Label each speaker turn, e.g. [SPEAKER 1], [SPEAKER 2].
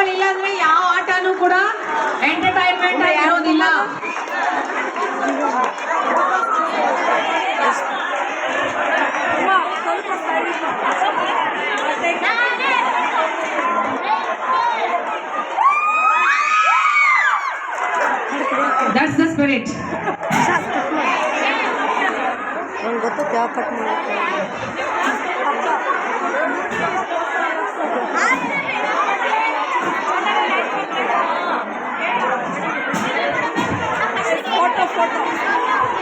[SPEAKER 1] ಮಕ್ಕಳಿಲ್ಲ ಅಂದ್ರೆ ಯಾವ ಆಟನೂ ಕೂಡ ಎಂಟರ್ಟೈನ್ಮೆಂಟ್ ಆಗಿರೋದಿಲ್ಲ. That's the spirit.
[SPEAKER 2] ನಂಗೆ ಗೊತ್ತೈತೆ ಯಾವ ಕಟ್ ಮಾಡಿ